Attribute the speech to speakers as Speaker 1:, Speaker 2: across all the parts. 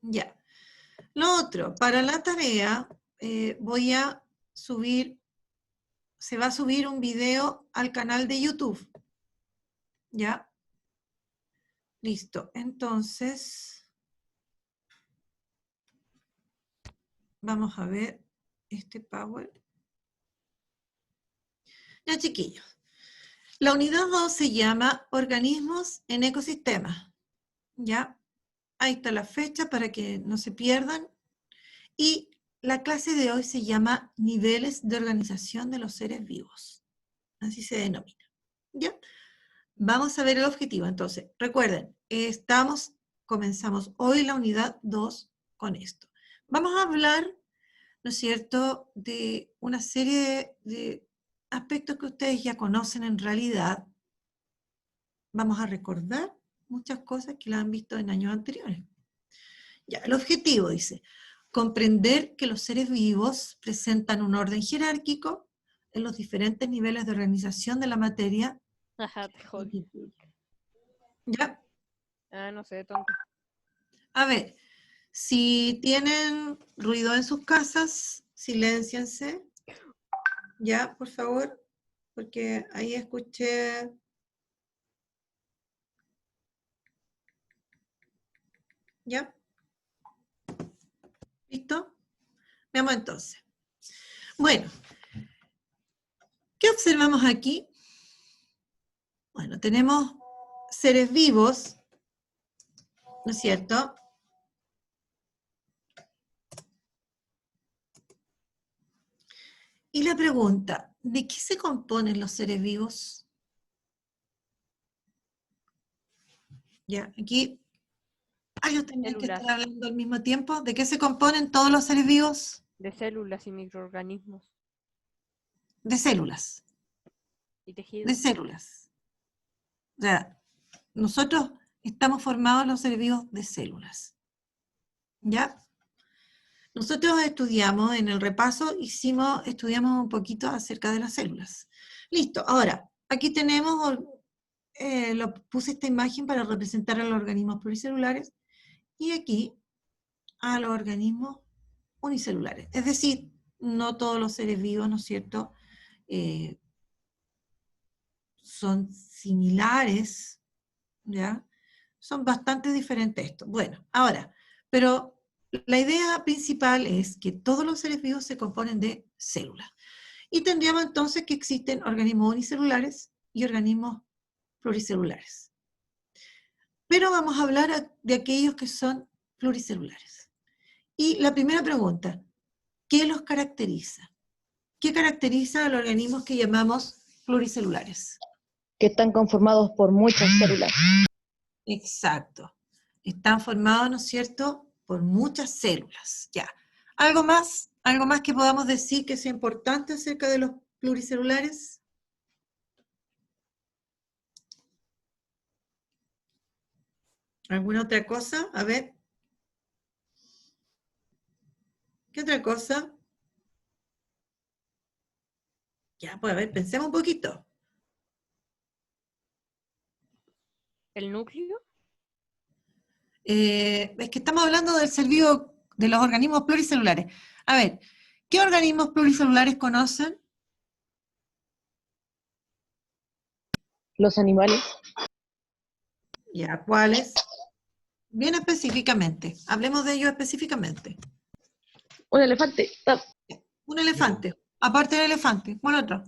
Speaker 1: Ya. Lo otro, para la tarea voy a subir, se va a subir un video al canal de YouTube. ¿Ya? Listo. Entonces, vamos a ver este Power. Ya, chiquillos. La unidad 2 se llama Organismos en Ecosistemas. ¿Ya? Ahí está la fecha para que no se pierdan. Y la clase de hoy se llama Niveles de Organización de los Seres Vivos. Así se denomina. ¿Ya? Vamos a ver el objetivo. Entonces, recuerden, comenzamos hoy la unidad 2 con esto. Vamos a hablar, ¿no es cierto?, de una serie de aspectos que ustedes ya conocen en realidad. Vamos a recordar muchas cosas que la han visto en años anteriores. Ya, el objetivo dice, comprender que los seres vivos presentan un orden jerárquico en los diferentes niveles de organización de la materia.
Speaker 2: Ajá, te jodí.
Speaker 1: ¿Ya?
Speaker 2: Ah, no sé, tonto.
Speaker 1: A ver, si tienen ruido en sus casas, silénciense. Ya, por favor, porque ahí escuché. ¿Ya? ¿Listo? Veamos entonces. Bueno, ¿qué observamos aquí? Bueno, tenemos seres vivos, ¿no es cierto? Y la pregunta, ¿de qué se componen los seres vivos? Ya, aquí ellos tendrían que
Speaker 2: Células.
Speaker 1: estar hablando al mismo tiempo. ¿De qué se componen todos los seres vivos?
Speaker 2: De células y microorganismos.
Speaker 1: De células.
Speaker 2: Y
Speaker 1: De
Speaker 2: tejidos.
Speaker 1: células. O sea, nosotros estamos formados los seres vivos de células. ¿Ya? Nosotros estudiamos, en el repaso, estudiamos un poquito acerca de las células. Listo, ahora, aquí tenemos, puse esta imagen para representar a los organismos pluricelulares y aquí a los organismos unicelulares. Es decir, no todos los seres vivos, ¿no es cierto?, son similares, ¿ya? Son bastante diferentes estos. Bueno, ahora, pero la idea principal es que todos los seres vivos se componen de células. Y tendríamos entonces que existen organismos unicelulares y organismos pluricelulares. Pero vamos a hablar de aquellos que son pluricelulares. Y la primera pregunta, ¿qué los caracteriza? ¿Qué caracteriza a los organismos que llamamos pluricelulares?
Speaker 3: Que están conformados por muchas células.
Speaker 1: Exacto. Están formados, ¿no es cierto?, por muchas células. Ya. ¿Algo más? ¿Algo más que podamos decir que sea importante acerca de los pluricelulares? ¿Alguna otra cosa? A ver. ¿Qué otra cosa? Ya, pues a ver, pensemos un poquito.
Speaker 2: ¿El núcleo?
Speaker 1: Es que estamos hablando del ser vivo, de los organismos pluricelulares. A ver, ¿qué organismos pluricelulares conocen?
Speaker 3: Los animales.
Speaker 1: Ya, ¿cuáles? Bien específicamente. Hablemos de ellos específicamente.
Speaker 3: Un elefante.
Speaker 1: Un elefante. Aparte del elefante, ¿cuál otro?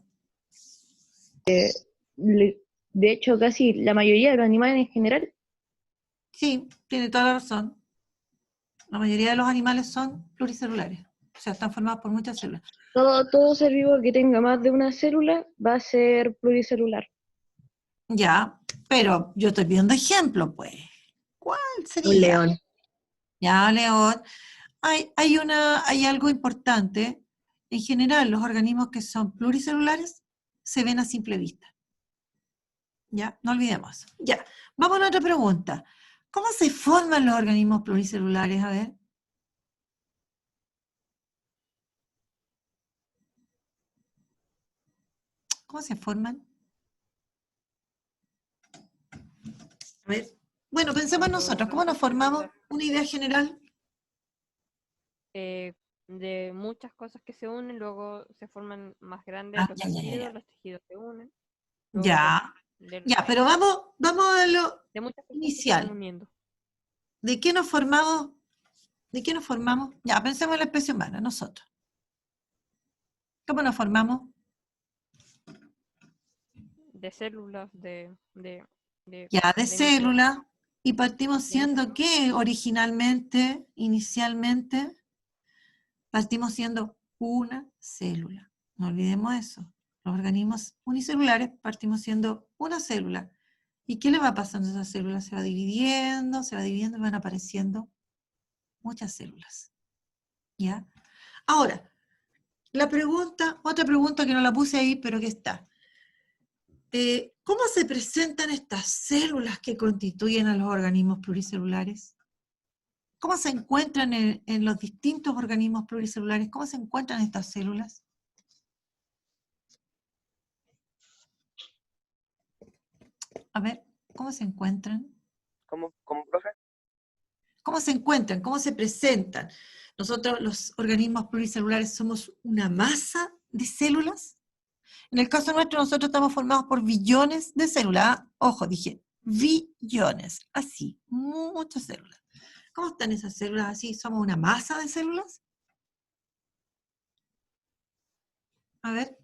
Speaker 3: De hecho, casi la mayoría de los animales en general.
Speaker 1: Sí, tiene toda la razón. La mayoría de los animales son pluricelulares. O sea, están formados por muchas células.
Speaker 3: Todo ser vivo que tenga más de una célula va a ser pluricelular.
Speaker 1: Ya, pero yo estoy viendo ejemplos, pues. ¿Cuál sería?
Speaker 3: Un león.
Speaker 1: Ya, león. Hay algo importante. En general, los organismos que son pluricelulares se ven a simple vista. Ya, no olvidemos. Ya, vamos a la otra pregunta. ¿Cómo se forman los organismos pluricelulares? A ver. ¿Cómo se forman? A ver. Bueno, pensemos nosotros. ¿Cómo nos formamos? Una idea general.
Speaker 2: de muchas cosas que se unen, luego se forman más grandes
Speaker 1: Ah, ya, ya, ya.
Speaker 2: los tejidos se unen, luego
Speaker 1: Ya, ya, pero vamos a lo
Speaker 2: de muchas cosas que se van
Speaker 1: inicial.
Speaker 2: uniendo.
Speaker 1: ¿De qué nos formamos? ¿De qué nos formamos? Ya, pensemos en la especie humana, nosotros. ¿Cómo nos formamos?
Speaker 2: De células,
Speaker 1: Ya, de
Speaker 2: de micro,
Speaker 1: células. Y partimos
Speaker 2: de micro-
Speaker 1: siendo, ¿qué originalmente, inicialmente? Partimos siendo una célula. No olvidemos eso. Los organismos unicelulares partimos siendo una célula. ¿Y qué le va pasando a esa célula? Se va dividiendo y van apareciendo muchas células. ¿Ya? Ahora, otra pregunta que no la puse ahí, pero que está. ¿Cómo se presentan estas células que constituyen a los organismos pluricelulares? ¿Cómo se encuentran en los distintos organismos pluricelulares? ¿Cómo se encuentran estas células? A ver, ¿cómo se encuentran?
Speaker 4: ¿Cómo, profe?
Speaker 1: ¿Cómo se encuentran? ¿Cómo se presentan? Nosotros, los organismos pluricelulares, somos una masa de células. En el caso nuestro, nosotros estamos formados por billones de células. Ojo, dije billones, así, muchas células. ¿Cómo están esas células así? ¿Somos una masa de células? A ver.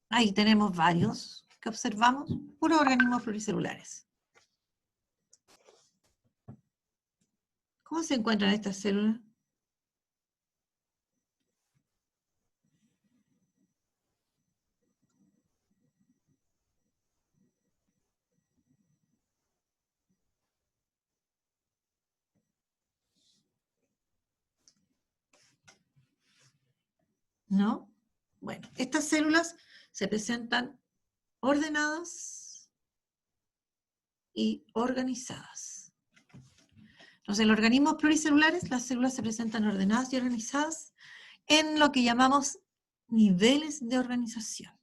Speaker 1: Ahí tenemos varios que observamos, puros organismos pluricelulares. ¿Cómo se encuentran estas células? ¿No? Bueno, estas células se presentan ordenadas y organizadas. Entonces, en los organismos pluricelulares, las células se presentan ordenadas y organizadas en lo que llamamos niveles de organización.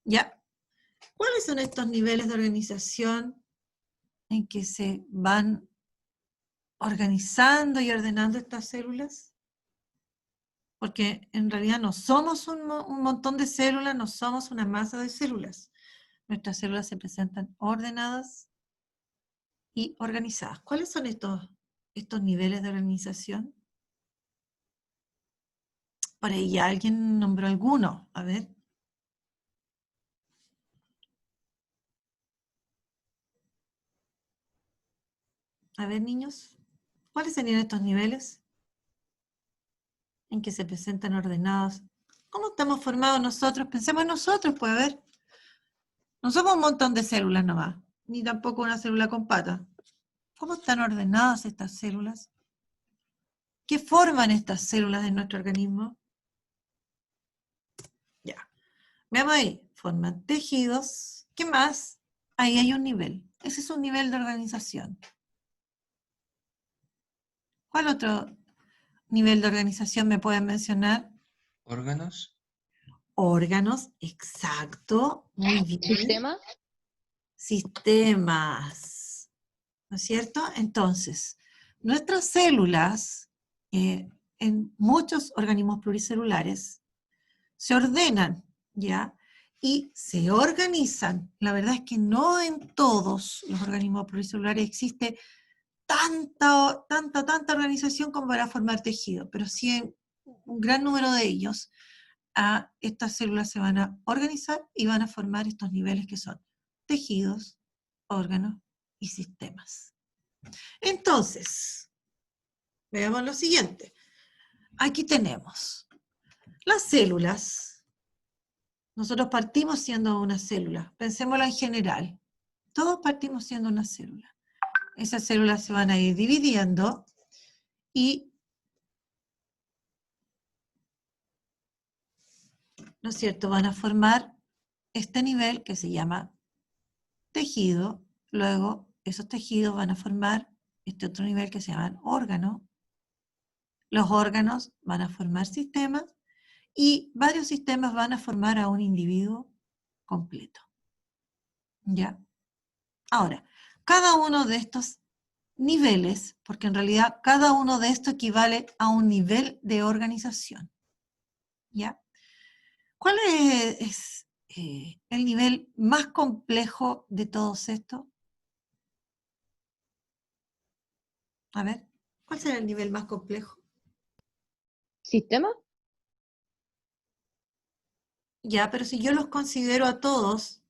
Speaker 1: ¿Ya? ¿Cuáles son estos niveles de organización en que se van organizando y ordenando estas células? Porque en realidad no somos un montón de células, no somos una masa de células. Nuestras células se presentan ordenadas y organizadas. ¿Cuáles son estos niveles de organización? Por ahí ya alguien nombró alguno. A ver. A ver, niños. ¿Cuáles serían estos niveles en que se presentan ordenados? ¿Cómo estamos formados nosotros? Pensemos en nosotros, pues, a ver. No somos un montón de células nomás, ni tampoco una célula con patas. ¿Cómo están ordenadas estas células? ¿Qué forman estas células de nuestro organismo? Ya. Veamos ahí. Forman tejidos. ¿Qué más? Ahí hay un nivel. Ese es un nivel de organización. ¿Cuál otro nivel de organización me pueden mencionar?
Speaker 4: ¿Órganos?
Speaker 1: Órganos, exacto. Muy bien.
Speaker 3: ¿Sistema?
Speaker 1: Sistemas. ¿No es cierto? Entonces, nuestras células, en muchos organismos pluricelulares, se ordenan, ¿ya? Y se organizan. La verdad es que no en todos los organismos pluricelulares existe tanta organización como para formar tejido, pero sí en un gran número de ellos, estas células se van a organizar y van a formar estos niveles que son tejidos, órganos y sistemas. Entonces, veamos lo siguiente. Aquí tenemos las células. Nosotros partimos siendo una célula. Pensémoslo en general. Todos partimos siendo una célula. Esas células se van a ir dividiendo y, ¿no es cierto?, van a formar este nivel que se llama tejido. Luego, esos tejidos van a formar este otro nivel que se llama órgano. Los órganos van a formar sistemas y varios sistemas van a formar a un individuo completo. ¿Ya? Ahora, cada uno de estos niveles, porque en realidad cada uno de estos equivale a un nivel de organización. ¿Ya? ¿Cuál es el nivel más complejo de todos estos? A ver, ¿cuál será el nivel más complejo?
Speaker 3: ¿Sistema?
Speaker 1: Ya, pero si yo los considero a todos,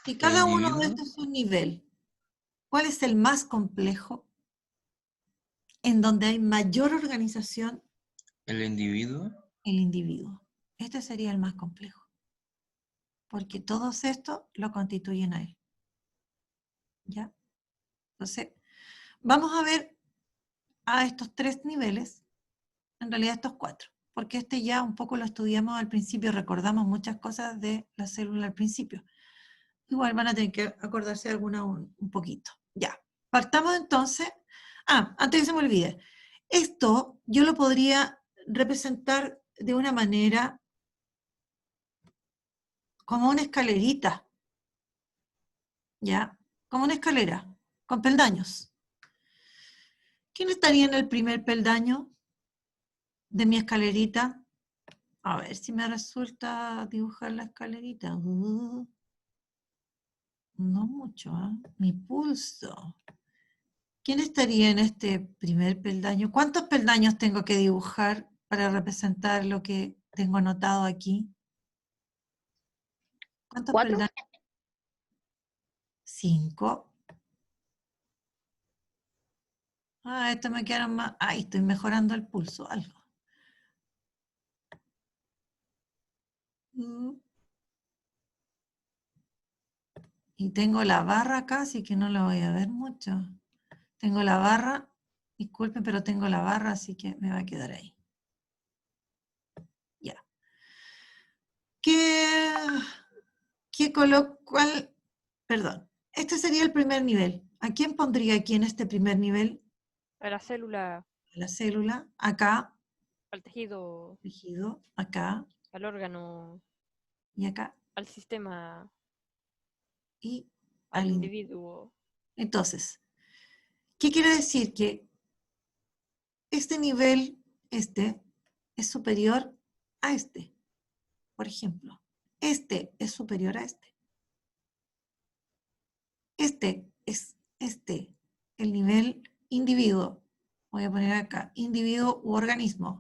Speaker 1: y cada uno de
Speaker 4: individuo?
Speaker 1: estos es un nivel, ¿cuál es el más complejo? En donde hay mayor organización,
Speaker 4: ¿El individuo?
Speaker 1: el individuo. Este sería el más complejo, porque todos estos lo constituyen a él. ¿Ya? Entonces, vamos a ver a estos 3 niveles, en realidad estos 4, porque este ya un poco lo estudiamos al principio, recordamos muchas cosas de la célula al principio. Igual van a tener que acordarse de alguna un poquito. Ya, partamos entonces. Antes que se me olvide, esto yo lo podría representar de una manera como una escalerita, ¿ya? Como una escalera, con peldaños. ¿Quién estaría en el primer peldaño de mi escalerita? A ver si me resulta dibujar la escalerita. No mucho, ¿eh? Mi pulso. ¿Quién estaría en este primer peldaño? ¿Cuántos peldaños tengo que dibujar para representar lo que tengo anotado aquí? ¿Cuántos
Speaker 3: 4.
Speaker 1: peldaños? 5. Esto me quedaron más. Estoy mejorando el pulso, algo. Mm. Y tengo la barra acá, así que no la voy a ver mucho. Tengo la barra, disculpen, pero tengo la barra, así que me va a quedar ahí. Ya. ¿Qué cuál? Perdón. Este sería el primer nivel. ¿A quién pondría aquí en este primer nivel?
Speaker 2: A la célula,
Speaker 1: La célula, acá,
Speaker 2: al tejido,
Speaker 1: tejido, acá
Speaker 2: al órgano,
Speaker 1: y acá,
Speaker 2: al sistema,
Speaker 1: y
Speaker 2: al
Speaker 1: al
Speaker 2: individuo.
Speaker 1: Entonces, ¿qué quiere decir? Que este nivel, es superior a este, por ejemplo. Este es superior a este. Este es el nivel individuo. Voy a poner acá, individuo u organismo.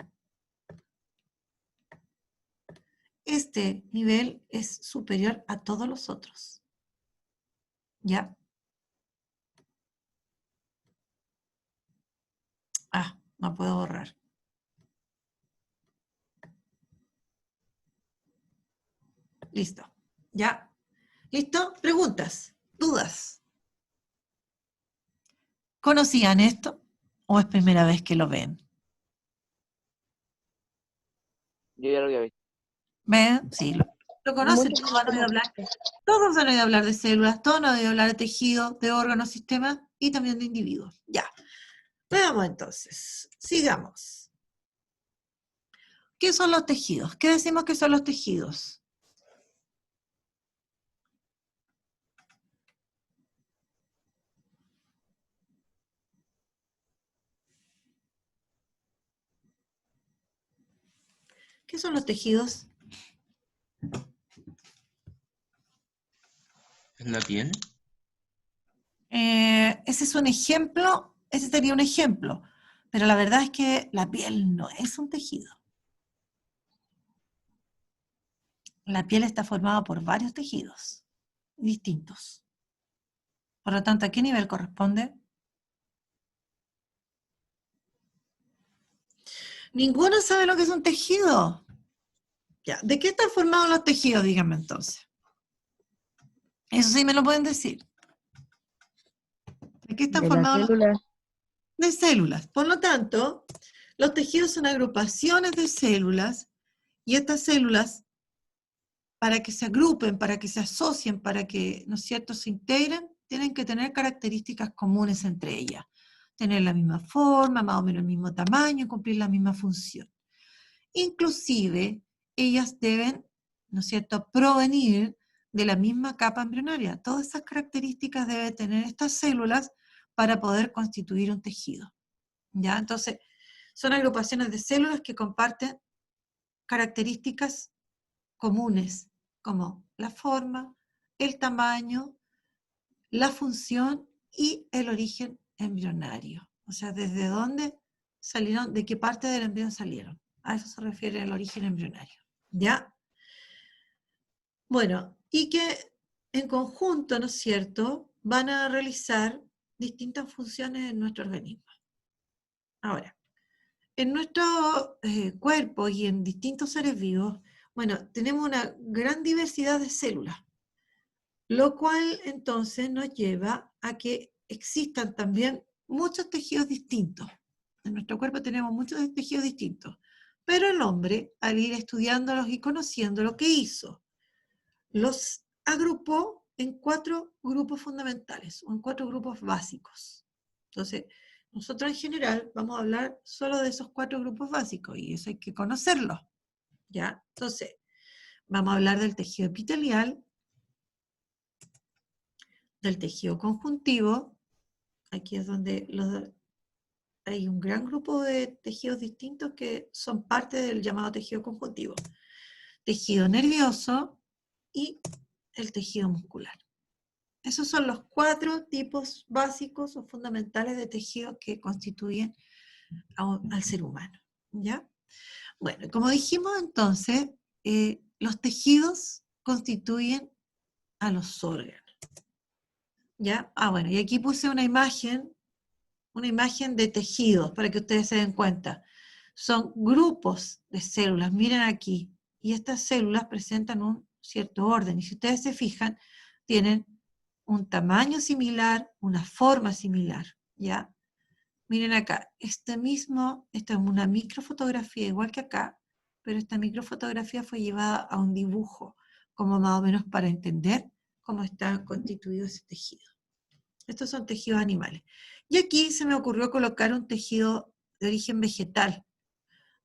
Speaker 1: Este nivel es superior a todos los otros. ¿Ya? No puedo borrar. Listo. ¿Ya? ¿Listo? Preguntas, dudas. ¿Conocían esto o es primera vez que lo ven?
Speaker 4: Yo ya lo había visto.
Speaker 1: ¿Ven? Sí, lo conocen,
Speaker 3: Muchos
Speaker 1: todos han oído hablar. Todos han oído hablar de células, todos han oído hablar de tejido, de órganos, sistemas y también de individuos. Ya. Veamos entonces. Sigamos. ¿Qué son los tejidos? ¿Qué decimos que son los tejidos? ¿Qué son los tejidos?
Speaker 4: ¿Es la piel?
Speaker 1: Ese es un ejemplo, ese sería un ejemplo, pero la verdad es que la piel no es un tejido. La piel está formada por varios tejidos distintos. Por lo tanto, ¿a qué nivel corresponde? ¿Ninguno sabe lo que es un tejido? Ya, ¿de qué están formados los tejidos? Díganme entonces. Eso sí me lo pueden decir. ¿De qué están
Speaker 3: de la
Speaker 1: formados los
Speaker 3: célula.
Speaker 1: de células? Por lo tanto, los tejidos son agrupaciones de células y estas células, para que se agrupen, para que se asocien, para que, ¿no es cierto?, se integren, tienen que tener características comunes entre ellas. Tener la misma forma, más o menos el mismo tamaño, cumplir la misma función. Inclusive, ellas deben, ¿no es cierto?, provenir de la misma capa embrionaria. Todas esas características deben tener estas células para poder constituir un tejido. ¿Ya? Entonces, son agrupaciones de células que comparten características comunes, como la forma, el tamaño, la función y el origen embrionario. O sea, desde dónde salieron, de qué parte del embrión salieron. A eso se refiere el origen embrionario. ¿Ya? Bueno, y que en conjunto, ¿no es cierto?, van a realizar distintas funciones en nuestro organismo. Ahora, en nuestro cuerpo y en distintos seres vivos, bueno, tenemos una gran diversidad de células, lo cual entonces nos lleva a que existan también muchos tejidos distintos. En nuestro cuerpo tenemos muchos tejidos distintos, pero el hombre, al ir estudiándolos y conociendo lo que hizo, los agrupó en 4 grupos fundamentales, o en 4 grupos básicos. Entonces, nosotros en general vamos a hablar solo de esos 4 grupos básicos, y eso hay que conocerlos, ¿ya? Entonces, vamos a hablar del tejido epitelial, del tejido conjuntivo, aquí es donde hay un gran grupo de tejidos distintos que son parte del llamado tejido conjuntivo. Tejido nervioso y el tejido muscular. Esos son los 4 tipos básicos o fundamentales de tejido que constituyen al ser humano, ¿ya? Bueno, como dijimos entonces, los tejidos constituyen a los órganos, ¿ya? Bueno, y aquí puse una imagen de tejidos para que ustedes se den cuenta. Son grupos de células, miren aquí, y estas células presentan un cierto orden, y si ustedes se fijan, tienen un tamaño similar, una forma similar, ¿ya? Miren acá, esta es una microfotografía igual que acá, pero esta microfotografía fue llevada a un dibujo, como más o menos para entender cómo está constituido ese tejido. Estos son tejidos animales. Y aquí se me ocurrió colocar un tejido de origen vegetal.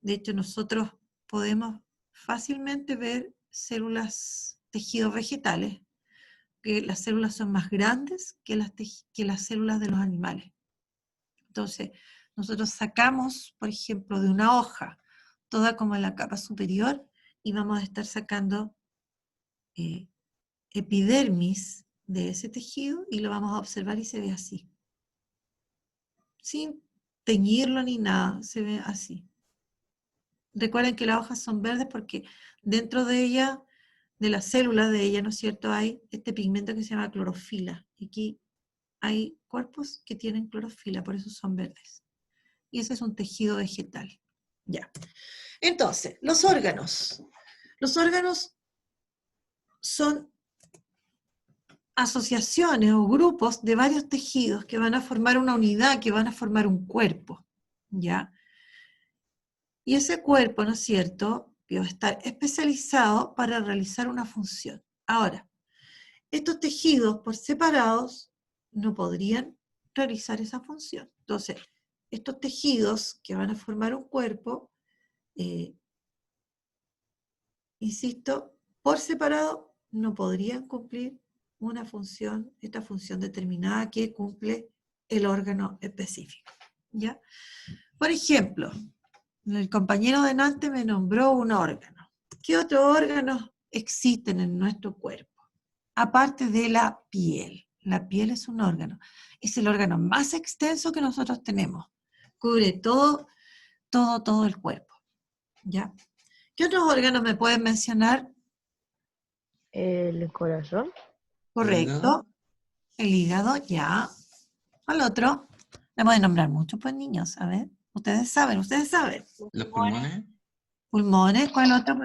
Speaker 1: De hecho, nosotros podemos fácilmente ver tejidos vegetales, que las células son más grandes que las células de los animales. Entonces, nosotros sacamos, por ejemplo, de una hoja, toda como en la capa superior, y vamos a estar sacando epidermis de ese tejido, y lo vamos a observar y se ve así. Sin teñirlo ni nada, se ve así. Recuerden que las hojas son verdes porque dentro de ella, de las células de ella, ¿no es cierto?, hay este pigmento que se llama clorofila. Y aquí hay cuerpos que tienen clorofila, por eso son verdes. Y ese es un tejido vegetal. Ya. Entonces, los órganos. Los órganos son asociaciones o grupos de varios tejidos que van a formar una unidad, que van a formar un cuerpo. ¿Ya? Y ese cuerpo, ¿no es cierto?, que va a estar especializado para realizar una función. Ahora, estos tejidos por separados no podrían realizar esa función. Entonces, estos tejidos que van a formar un cuerpo, insisto, por separado no podrían cumplir una función, esta función determinada que cumple el órgano específico. ¿Ya? Por ejemplo, el compañero delante me nombró un órgano. ¿Qué otros órganos existen en nuestro cuerpo? Aparte de la piel. La piel es un órgano. Es el órgano más extenso que nosotros tenemos. Cubre todo el cuerpo. ¿Ya? ¿Qué otros órganos me pueden mencionar?
Speaker 3: El corazón.
Speaker 1: Correcto. El hígado, ya. ¿Cuál otro? Le pueden nombrar mucho, pues, niños. A ver, ustedes saben.
Speaker 4: ¿Los pulmones?
Speaker 1: Pulmones, ¿cuál otro?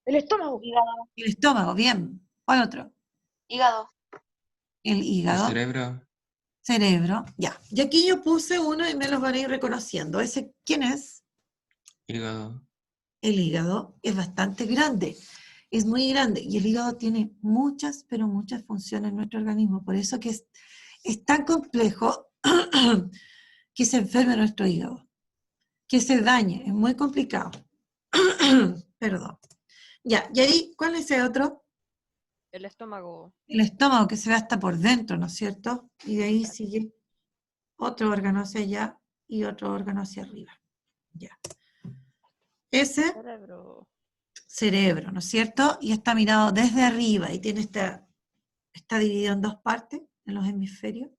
Speaker 3: El estómago.
Speaker 5: Hígado.
Speaker 1: El estómago, bien. ¿Cuál otro?
Speaker 5: Hígado.
Speaker 1: El
Speaker 4: ¿El
Speaker 1: hígado.
Speaker 4: cerebro?
Speaker 1: Cerebro, ya. Y aquí yo puse uno y me los van a ir reconociendo. ¿Ese quién es?
Speaker 4: Hígado.
Speaker 1: El hígado es bastante grande. Es muy grande. Y el hígado tiene muchas, pero muchas funciones en nuestro organismo. Por eso que es tan complejo que se enferme nuestro hígado. Que se dañe. Es muy complicado. Perdón. Ya, y ahí, ¿cuál es el otro?
Speaker 2: El estómago.
Speaker 1: El estómago que se ve hasta por dentro, ¿no es cierto? Y de ahí sigue otro órgano hacia allá y otro órgano hacia arriba. Ya. Ese
Speaker 2: Cerebro.
Speaker 1: cerebro, ¿no es cierto? Y está mirado desde arriba y tiene está dividido en dos partes, en los hemisferios.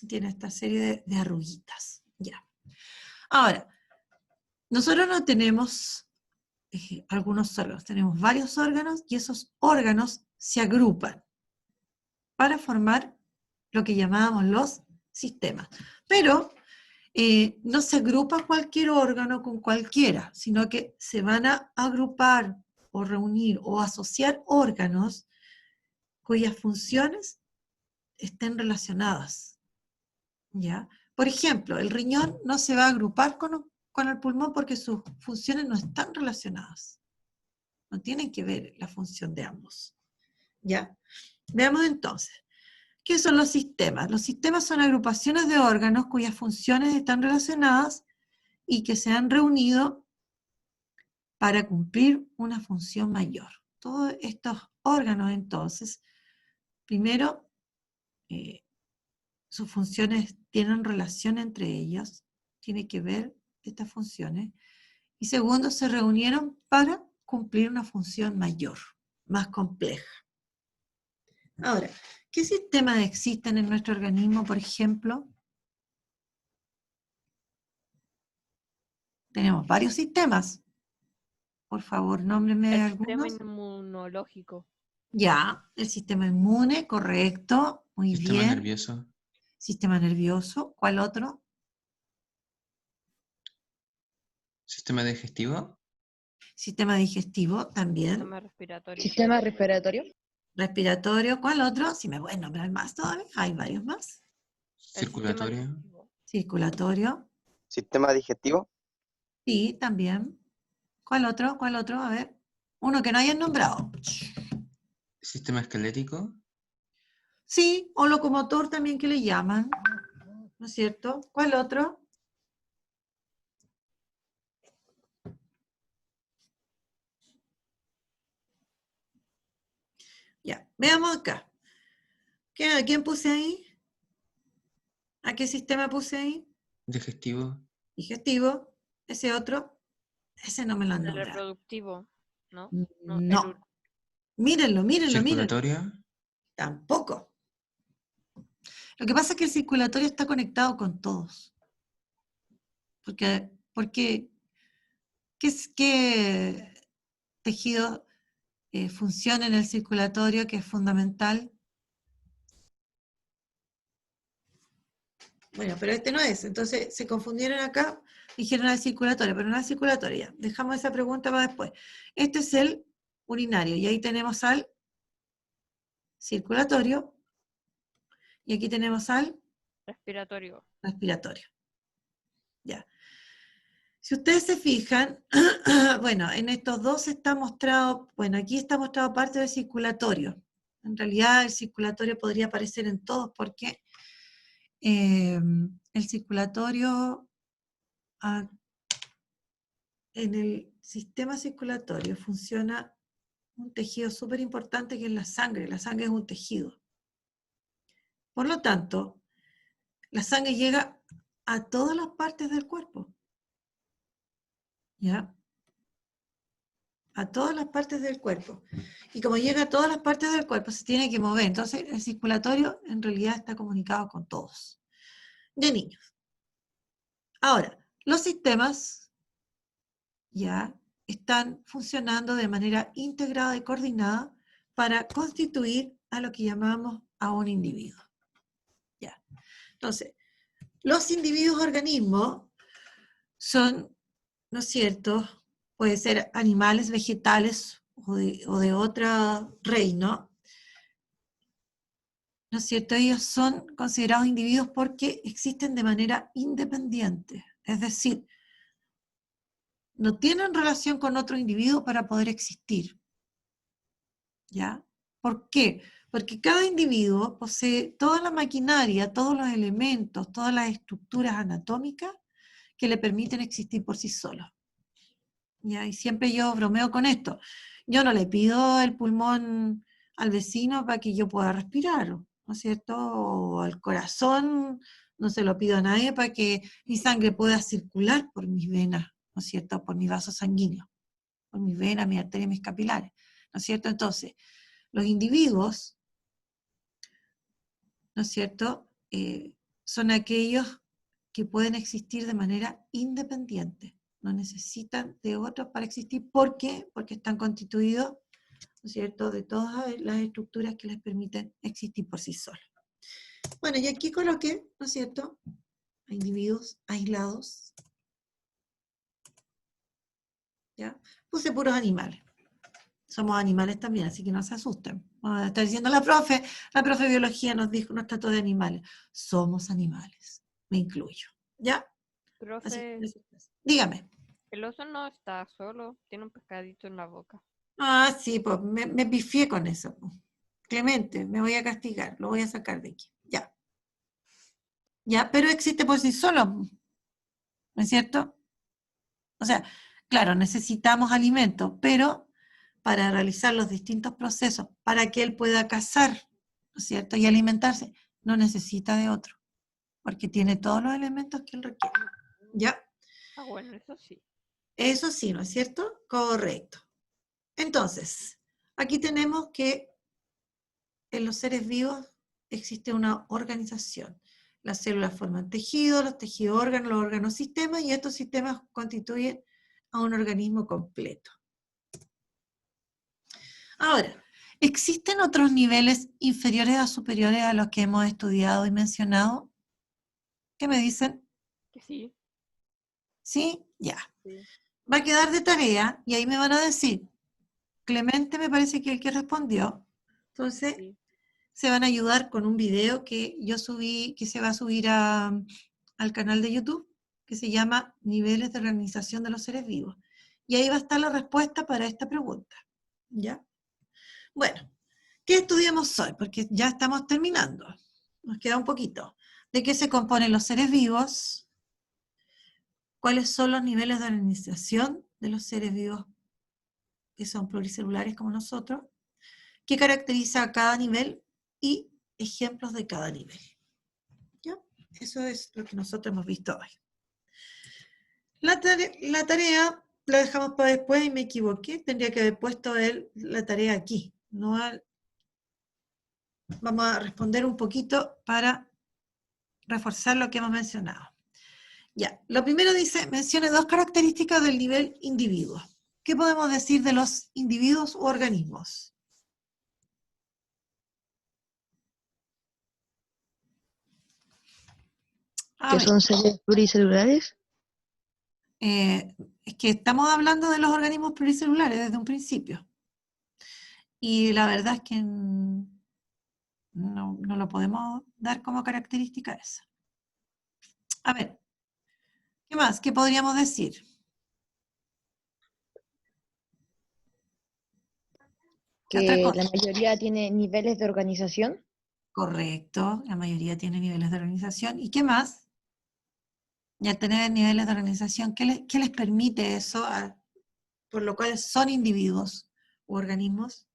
Speaker 1: Tiene esta serie de arruguitas. Ya. Ahora, nosotros no tenemos algunos órganos, tenemos varios órganos y esos órganos se agrupan para formar lo que llamábamos los sistemas. Pero no se agrupa cualquier órgano con cualquiera, sino que se van a agrupar o reunir o asociar órganos cuyas funciones estén relacionadas. ¿Ya? Por ejemplo, el riñón no se va a agrupar con el pulmón porque sus funciones no están relacionadas. No tienen que ver la función de ambos. ¿Ya? Veamos entonces. ¿Qué son los sistemas? Los sistemas son agrupaciones de órganos cuyas funciones están relacionadas y que se han reunido para cumplir una función mayor. Todos estos órganos, entonces, primero, sus funciones tienen relación entre ellos, tiene que ver estas funciones, y segundo, se reunieron para cumplir una función mayor, más compleja. Ahora, ¿qué sistemas existen en nuestro organismo, por ejemplo? Tenemos varios sistemas. Por favor, nómbrenme
Speaker 2: El sistema
Speaker 1: algunos.
Speaker 2: inmunológico.
Speaker 1: Ya, el sistema inmune, correcto, muy
Speaker 4: Sistema
Speaker 1: bien.
Speaker 4: nervioso.
Speaker 1: Sistema nervioso, ¿cuál otro?
Speaker 4: Sistema digestivo.
Speaker 1: Sistema digestivo, también.
Speaker 2: Sistema respiratorio.
Speaker 3: Sistema respiratorio.
Speaker 1: Respiratorio, ¿cuál otro? Si me voy a nombrar más todavía, hay varios más.
Speaker 2: El sistema
Speaker 4: Circulatorio.
Speaker 2: digestivo.
Speaker 1: Circulatorio,
Speaker 5: Sistema digestivo,
Speaker 1: sí, también. ¿Cuál otro? ¿Cuál otro? A ver. Uno que no hayan nombrado.
Speaker 4: Sistema esquelético.
Speaker 1: Sí, o locomotor también que le llaman, ¿no es cierto? ¿Cuál otro? Ya, veamos acá. ¿A quién puse ahí? ¿A qué sistema puse ahí?
Speaker 4: Digestivo.
Speaker 1: Digestivo. Ese otro, ese no me lo han
Speaker 2: El
Speaker 1: nombrado.
Speaker 2: reproductivo. ¿No?
Speaker 1: No. Mírenlo, mírenlo, mírenlo.
Speaker 4: Circulatorio.
Speaker 1: Tampoco. Lo que pasa es que el circulatorio está conectado con todos. Porque ¿qué tejido funciona en el circulatorio que es fundamental? Bueno, pero este no es. Entonces se confundieron acá, dijeron al circulatorio, pero no al circulatorio. Ya. Dejamos esa pregunta para después. Este es el urinario y ahí tenemos al circulatorio y aquí tenemos al
Speaker 2: Respiratorio.
Speaker 1: respiratorio. Ya. Si ustedes se fijan, bueno, en estos dos está mostrado, bueno, aquí está mostrado parte del circulatorio. En realidad el circulatorio podría aparecer en todos porque el circulatorio, en el sistema circulatorio funciona un tejido súper importante que es la sangre. La sangre es un tejido. Por lo tanto, la sangre llega a todas las partes del cuerpo. ¿Ya? A todas las partes del cuerpo. Y como llega a todas las partes del cuerpo, se tiene que mover. Entonces, el circulatorio en realidad está comunicado con todos. De niños. Ahora, los sistemas ya están funcionando de manera integrada y coordinada para constituir a lo que llamamos a un individuo. Ya. Entonces, los individuos organismos son, ¿no es cierto?, puede ser animales, vegetales o de otro reino, ¿no es cierto? Ellos son considerados individuos porque existen de manera independiente, es decir, no tienen relación con otro individuo para poder existir. ¿Ya? ¿Por qué? Porque cada individuo posee toda la maquinaria, todos los elementos, todas las estructuras anatómicas que le permiten existir por sí solos. ¿Ya? Y siempre yo bromeo con esto. Yo no le pido el pulmón al vecino para que yo pueda respirar, ¿no es cierto? O al corazón, no se lo pido a nadie para que mi sangre pueda circular por mis venas, ¿no es cierto? Por mis vasos sanguíneos, por mis venas, mis arterias, mis capilares, ¿no es cierto? Entonces, los individuos, ¿no es cierto? Son aquellos que pueden existir de manera independiente, no necesitan de otros para existir. ¿Por qué? Porque están constituidos, ¿no es cierto?, de todas las estructuras que les permiten existir por sí solos. Bueno, y aquí coloqué, ¿no es cierto?, a individuos aislados, ¿ya? Puse puros animales. Somos animales también, así que no se asusten. Está diciendo la profe de biología nos dijo, nos trató de animales. Somos animales, me incluyo, ¿ya? Así
Speaker 2: Profe,
Speaker 1: que, dígame.
Speaker 2: el oso no está solo, tiene un pescadito en la boca.
Speaker 1: Ah, sí, pues me pifié con eso. Po. Clemente, me voy a castigar, lo voy a sacar de aquí. Ya. Ya, pero existe por sí solo, ¿no es cierto? O sea, claro, necesitamos alimentos, pero para realizar los distintos procesos, para que él pueda cazar, ¿no es cierto? Y alimentarse, no necesita de otro, porque tiene todos los elementos que él requiere. ¿Ya?
Speaker 2: Ah, bueno, eso sí.
Speaker 1: Eso sí, ¿no es cierto? Correcto. Entonces, aquí tenemos que en los seres vivos existe una organización. Las células forman tejidos, los tejidos órganos, los órganos sistemas, y estos sistemas constituyen a un organismo completo. Ahora, ¿existen otros niveles inferiores a superiores a los que hemos estudiado y mencionado? ¿Qué me dicen?
Speaker 2: Que sí.
Speaker 1: ¿Sí? Ya.
Speaker 2: Sí.
Speaker 1: Va a quedar de tarea, y ahí me van a decir, Clemente me parece que es el que respondió, entonces
Speaker 2: Sí.
Speaker 1: se van a ayudar con un video que yo subí, que se va a subir al canal de YouTube, que se llama Niveles de Organización de los Seres Vivos. Y ahí va a estar la respuesta para esta pregunta. ¿Ya? Bueno, ¿qué estudiamos hoy? Porque ya estamos terminando. Nos queda un poquito. ¿De qué se componen los seres vivos? ¿Cuáles son los niveles de organización de los seres vivos que son pluricelulares como nosotros? ¿Qué caracteriza a cada nivel? Y ejemplos de cada nivel. ¿Ya? Eso es lo que nosotros hemos visto hoy. La tarea la dejamos para después y me equivoqué. Tendría que haber puesto la tarea aquí. Vamos a responder un poquito para reforzar lo que hemos mencionado. Ya, lo primero dice, mencione 2 características del nivel individuo. ¿Qué podemos decir de los individuos u organismos? A
Speaker 3: Que
Speaker 1: ver,
Speaker 3: son seres pluricelulares.
Speaker 1: es que estamos hablando de los organismos pluricelulares desde un principio. Y la verdad es que no lo podemos dar como característica esa. A ver, ¿qué más? ¿Qué podríamos decir? ¿Qué otra
Speaker 3: Que
Speaker 1: cosa?
Speaker 3: la mayoría tiene niveles de organización.
Speaker 1: Correcto, la mayoría tiene niveles de organización. ¿Y qué más? Ya tener niveles de organización, ¿qué les permite eso? Por lo cual son individuos u organismos.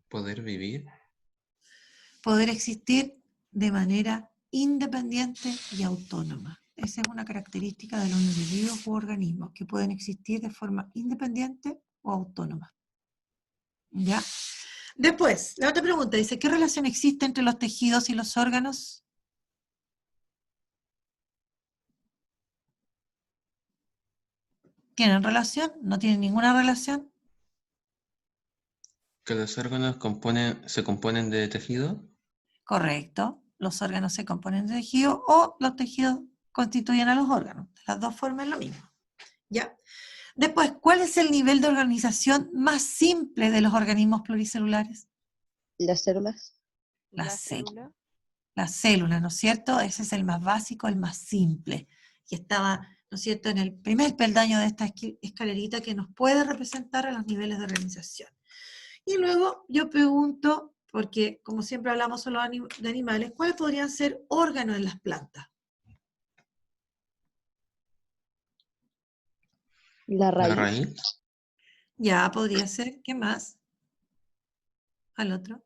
Speaker 4: Poder vivir.
Speaker 1: Poder existir de manera independiente y autónoma. Esa es una característica de los individuos u organismos, que pueden existir de forma independiente o autónoma. ¿Ya? Después, la otra pregunta dice, ¿qué relación existe entre los tejidos y los órganos? ¿Tienen relación? ¿No tienen ninguna relación?
Speaker 4: Que los órganos se componen de tejido.
Speaker 1: Correcto. Los órganos se componen de tejido o los tejidos constituyen a los órganos. De las dos formas es lo mismo. ¿Ya? Después, ¿cuál es el nivel de organización más simple de los organismos pluricelulares?
Speaker 3: Las células.
Speaker 1: La
Speaker 2: La
Speaker 1: célula.
Speaker 2: célula.
Speaker 1: La célula, ¿no es cierto? Ese es el más básico, el más simple. Y estaba, ¿no es cierto?, en el primer peldaño de esta escalerita que nos puede representar a los niveles de organización. Y luego yo pregunto, porque como siempre hablamos solo de animales, ¿cuáles podrían ser órganos en las plantas?
Speaker 3: La
Speaker 4: La
Speaker 3: raíz.
Speaker 4: raíz.
Speaker 1: Ya, podría ser. ¿Qué más? Al otro.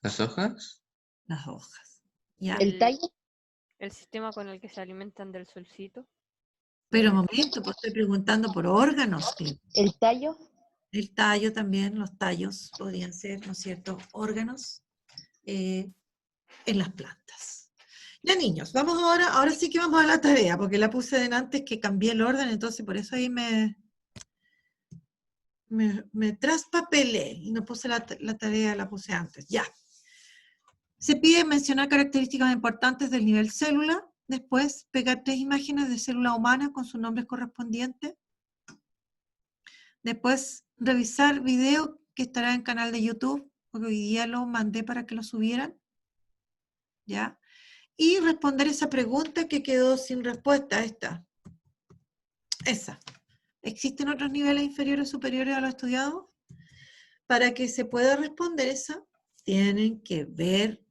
Speaker 4: Las hojas.
Speaker 1: Las hojas. ¿Ya?
Speaker 3: El tallo,
Speaker 2: El sistema con el que se alimentan del solcito.
Speaker 1: Pero un
Speaker 2: Podría ser.
Speaker 1: momento, pues estoy preguntando por órganos.
Speaker 3: el tallo,
Speaker 1: El tallo también, los tallos podrían ser, ¿no es cierto?, órganos en las plantas. Ya, niños, vamos ahora sí que vamos a la tarea, porque la puse de antes que cambié el orden, entonces por eso ahí me traspapelé y no puse la tarea, la puse antes. Ya. Se pide mencionar características importantes del nivel célula, después pegar 3 imágenes de célula humana con sus nombres correspondientes, después revisar video que estará en el canal de YouTube, porque hoy día lo mandé para que lo subieran, ¿ya? Y responder esa pregunta que quedó sin respuesta, esa. ¿Existen otros niveles inferiores o superiores a los estudiados? Para que se pueda responder esa, tienen que ver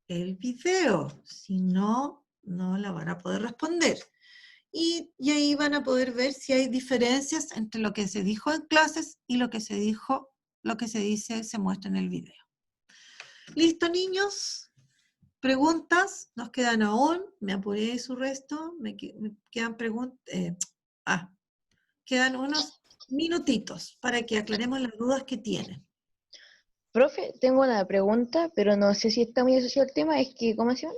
Speaker 1: el video, si no, no la van a poder responder. Y ahí van a poder ver si hay diferencias entre lo que se dijo en clases y lo que se dijo, lo que se dice, se muestra en el video. ¿Listo, niños? ¿Preguntas? Nos quedan aún, me apuré de su resto, me quedan preguntas, quedan unos minutitos para que aclaremos las dudas que tienen.
Speaker 3: profe, tengo una pregunta, pero no sé si está muy asociado al tema, es que, ¿cómo se llama?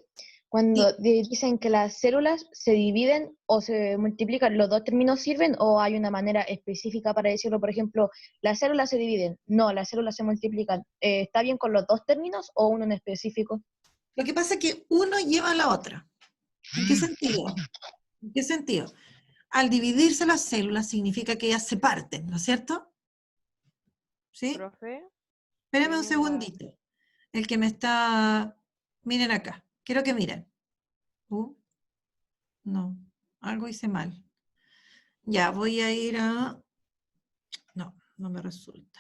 Speaker 3: Cuando dicen que las células se dividen o se multiplican, ¿los dos términos sirven o hay una manera específica para decirlo? Por ejemplo, las células se dividen, no, las células se multiplican. ¿Está bien con los dos términos o uno en específico?
Speaker 1: Lo que pasa es que uno lleva a la otra. ¿En qué sentido? ¿En qué sentido? Al dividirse las células significa que ellas se parten, ¿no es cierto? ¿Sí?
Speaker 2: Profe,
Speaker 1: Espérame un
Speaker 2: tiene la...
Speaker 1: segundito. El que me está... Miren acá. Quiero que miren. No, algo hice mal. Ya, voy a ir a... No, no me resulta.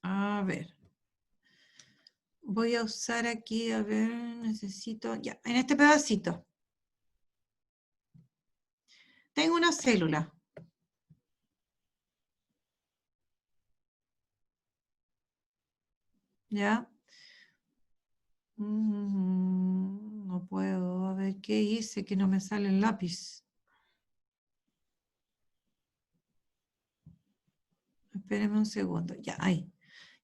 Speaker 1: A ver. Voy a usar aquí, a ver, necesito... Ya, en este pedacito. Tengo una célula. ¿Ya? No puedo. A ver, ¿qué hice? Que no me sale el lápiz. Espérenme un segundo. Ya, ahí.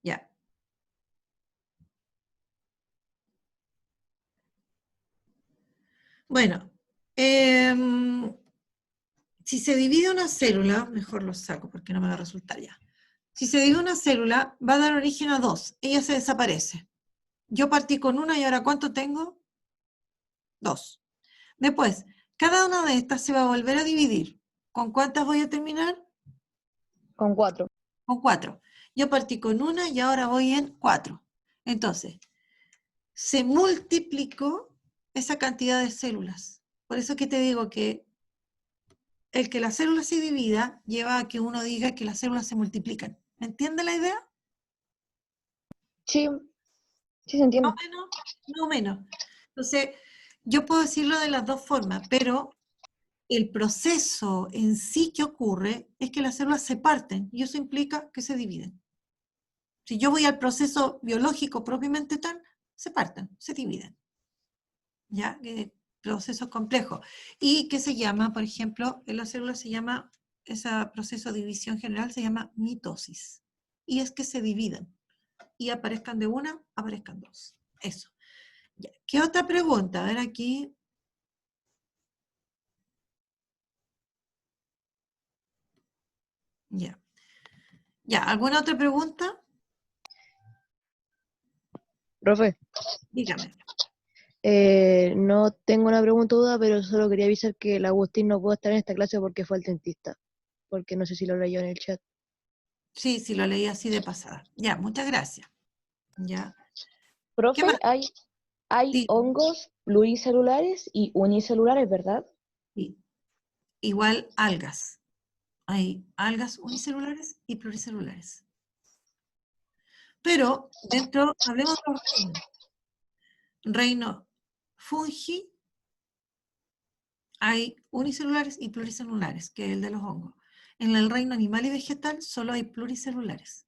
Speaker 1: Ya. Bueno. Si se divide una célula, mejor lo saco porque no me va a resultar ya. Si se divide una célula, va a dar origen a 2. Ella se desaparece. Yo partí con una y ahora ¿cuánto tengo? 2. Después, cada una de estas se va a volver a dividir. ¿Con cuántas voy a terminar?
Speaker 3: Con 4.
Speaker 1: Con 4. Yo partí con una y ahora voy en 4. Entonces, se multiplicó esa cantidad de células. Por eso que te digo que el que la célula se divida lleva a que uno diga que las células se multiplican. ¿Me entiende la idea?
Speaker 3: Sí, sí se
Speaker 1: Más
Speaker 3: entiende.
Speaker 1: o menos, más o menos. Entonces, yo puedo decirlo de las dos formas, pero el proceso en sí que ocurre es que las células se parten y eso implica que se dividen. Si yo voy al proceso biológico propiamente tal, se parten, se dividen. ¿Ya? Procesos complejos. Y que se llama, por ejemplo, en las células se llama, ese proceso de división general se llama mitosis. Y es que se dividen. Y aparezcan de una, aparezcan dos. Eso. Ya. ¿Qué otra pregunta? A ver aquí. Ya. Ya, ¿alguna otra pregunta?
Speaker 3: Profe,
Speaker 1: Dígame.
Speaker 3: no tengo una pregunta o duda, pero solo quería avisar que el Agustín no pudo estar en esta clase porque fue al dentista. Porque no sé si lo leyó en el chat.
Speaker 1: Sí, sí, lo leí así de pasada. Ya, muchas gracias. Ya. ¿Qué más?
Speaker 3: Profe, hay
Speaker 1: Sí,
Speaker 3: hongos pluricelulares y unicelulares, ¿verdad?
Speaker 1: sí. Igual algas. Hay algas unicelulares y pluricelulares. Pero hablemos de los reinos. Reino fungi, Hay unicelulares y pluricelulares, que es el de los hongos. En el reino animal y vegetal solo hay pluricelulares.